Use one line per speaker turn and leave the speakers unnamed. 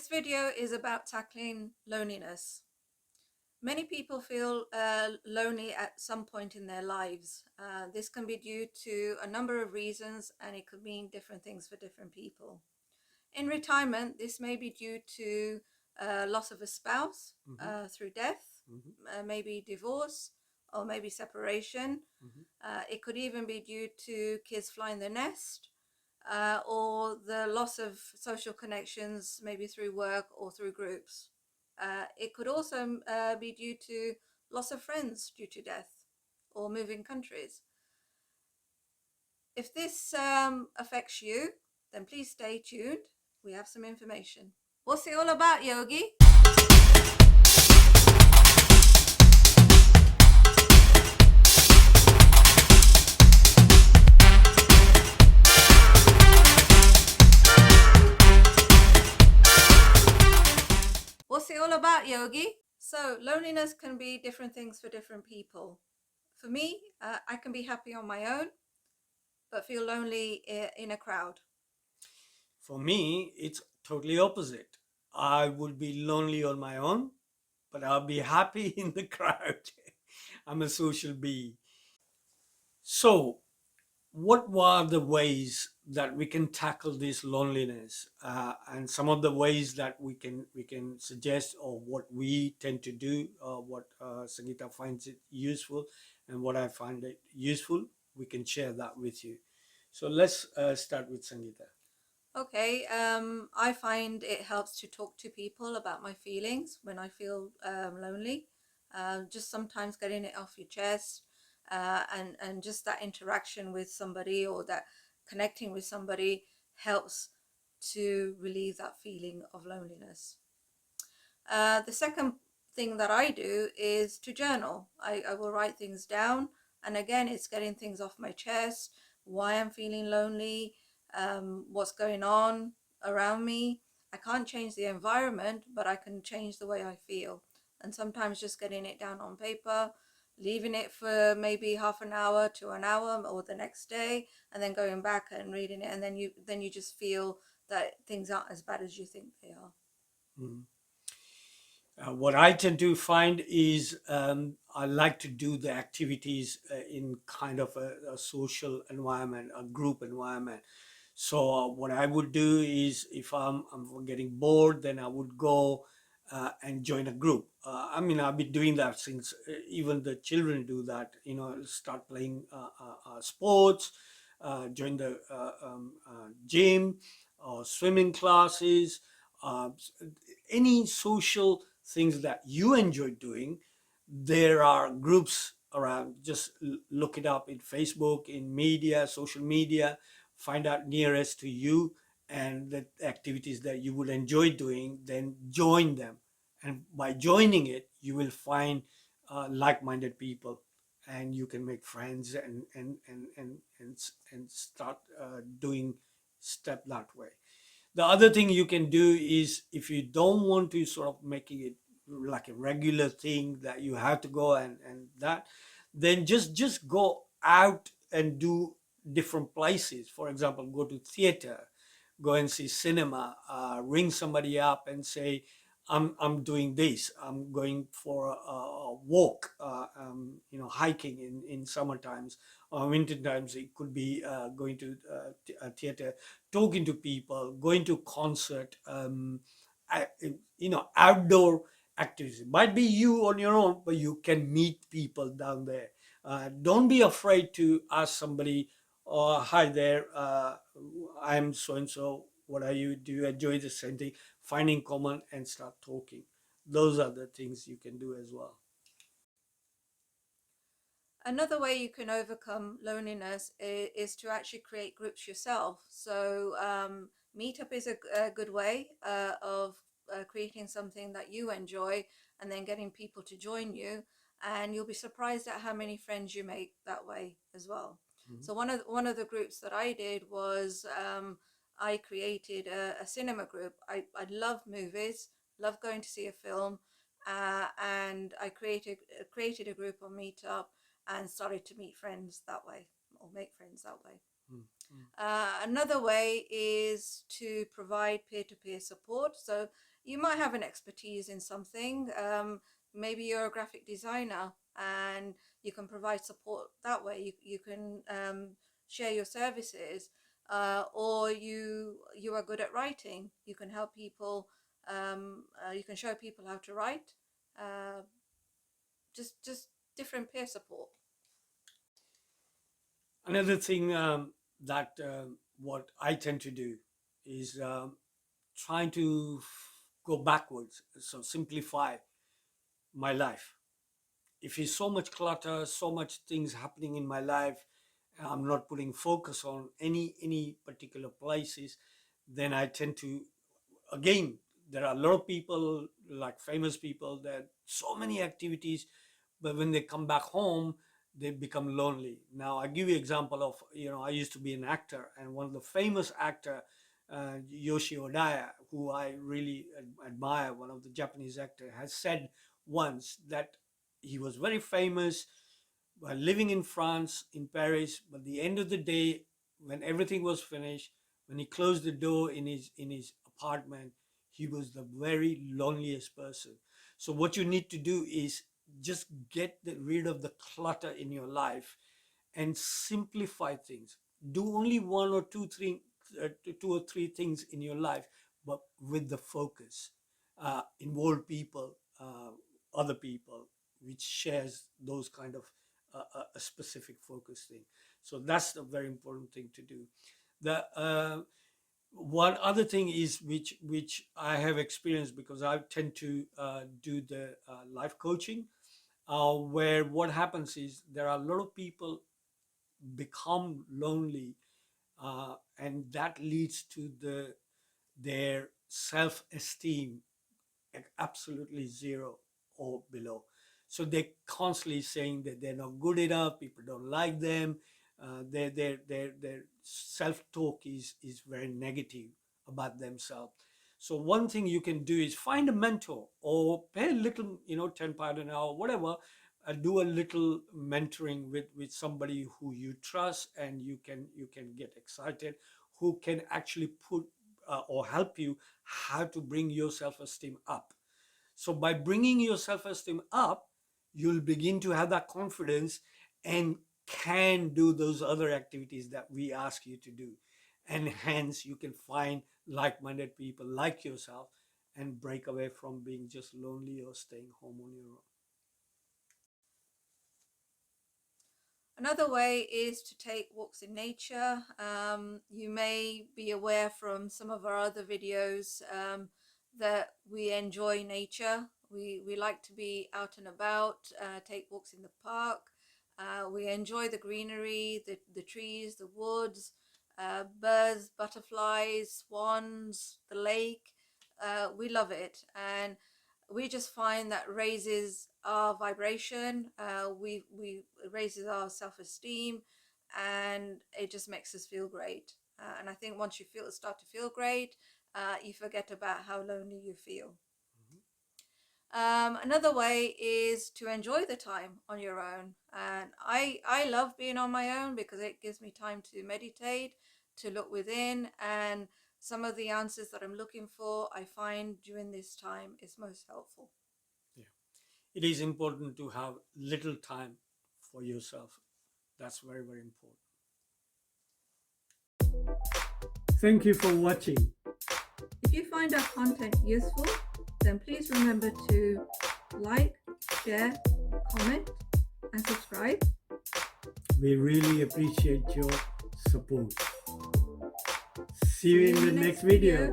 This video is about tackling loneliness. Many people feel lonely at some point in their lives. This can be due to a number of reasons, and it could mean different things for different people. In retirement, this may be due to loss of a spouse through death, maybe divorce, or maybe separation. It could even be due to kids flying the nest, or the loss of social connections, maybe through work or through groups. It could also be due to loss of friends due to death or moving countries. If this affects you, then please stay tuned. We have some information. What's it all about, Yogi? What's it all about, Yogi? So loneliness can be different things for different people. For me, I can be happy on my own, but feel lonely in a crowd.
For me, it's totally opposite. I would be lonely on my own, but I'll be happy in the crowd. I'm a social being. So, what were the ways that we can tackle this loneliness, and some of the ways that we can suggest, or what we tend to do, what Sangeeta finds it useful, and what I find it useful, we can share that with you. So let's start with Sangeeta.
Okay, I find it helps to talk to people about my feelings when I feel lonely. Just sometimes getting it off your chest, and just that interaction with somebody or that connecting with somebody helps to relieve that feeling of loneliness. The second thing that I do is to journal. I will write things down, and again, it's getting things off my chest, why I'm feeling lonely, what's going on around me. I can't change the environment, but I can change the way I feel. And sometimes just getting it down on paper, leaving it for maybe half an hour to an hour or the next day, and then going back and reading it, and then you just feel that things aren't as bad as you think they are.
What I tend to find is I like to do the activities in kind of a social environment, a group environment. So what I would do is, if I'm getting bored, then I would go and join a group. I mean, I've been doing that since even the children do that. You know, start playing sports, join the gym or swimming classes, uh, any social things that you enjoy doing. There are groups around. Just look it up in Facebook, in media, social media. Find out nearest to you and the activities that you would enjoy doing, then join them. And by joining it, you will find like-minded people, and you can make friends and start doing step that way. The other thing you can do is, if you don't want to sort of making it like a regular thing that you have to go and that, then just go out and do different places. For example, go to theater, go and see cinema, ring somebody up and say, I'm doing this. I'm going for a walk, hiking in summer times or winter times. It could be going to a theater, talking to people, going to concert, outdoor activities. Might be you on your own, but you can meet people down there. Don't be afraid to ask somebody, oh, hi there, I'm so and so. What are you? Do you enjoy the same thing? Finding common and start talking. Those are the things you can do as well.
Another way you can overcome loneliness is to actually create groups yourself. So Meetup is a good way of creating something that you enjoy and then getting people to join you. And you'll be surprised at how many friends you make that way as well. So one of the groups that I did was I created a cinema group. I love movies, love going to see a film, and I created a group on Meetup and started to meet friends that way, or make friends that way. Another way is to provide peer-to-peer support. So you might have an expertise in something. Maybe you're a graphic designer and you can provide support that way. You can share your services, or you are good at writing. You can help people. You can show people how to write. Just different peer support.
Another thing that what I tend to do is trying to go backwards, so simplify my life. If there's so much clutter, so much things happening in my life, I'm not putting focus on any particular places, then I tend to, again, there are a lot of people, like famous people, that so many activities, but when they come back home, they become lonely. Now I give you example of, I used to be an actor, and one of the famous actor, Yoshi Odaya, who I really admire, one of the Japanese actor, has said once that he was very famous while living in France, in Paris, but at the end of the day, when everything was finished, when he closed the door in his apartment, he was the very loneliest person. So what you need to do is just get rid of the clutter in your life and simplify things. Do only one or two, two or three things in your life, but with the focus. Involve people, other people, which shares those kind of a specific focus thing. So that's a very important thing to do. The one other thing is which I have experienced, because I tend to do the life coaching, where what happens is there are a lot of people become lonely, and that leads to their self-esteem absolutely zero or below. So they're constantly saying that they're not good enough, people don't like them, their self-talk is very negative about themselves. So one thing you can do is find a mentor or pay a little, £10 an hour, whatever, do a little mentoring with somebody who you trust, and you can get excited, who can actually put or help you how to bring your self-esteem up. So by bringing your self-esteem up, you'll begin to have that confidence and can do those other activities that we ask you to do. And hence you can find like-minded people like yourself and break away from being just lonely or staying home on your own.
Another way is to take walks in nature. You may be aware from some of our other videos that we enjoy nature. We like to be out and about, take walks in the park. We enjoy the greenery, the trees, the woods, birds, butterflies, swans, the lake. We love it, and we just find that raises our vibration, we raises our self-esteem, and it just makes us feel great. And I think once you start to feel great, you forget about how lonely you feel. Another way is to enjoy the time on your own, and I love being on my own because it gives me time to meditate, to look within, and some of the answers that I'm looking for, I find during this time is most helpful.
Yeah, it is important to have little time for yourself. That's very, very important. Thank you for watching.
If you find our content useful, then please remember to like, share, comment, and subscribe.
We really appreciate your support. See you in the next video.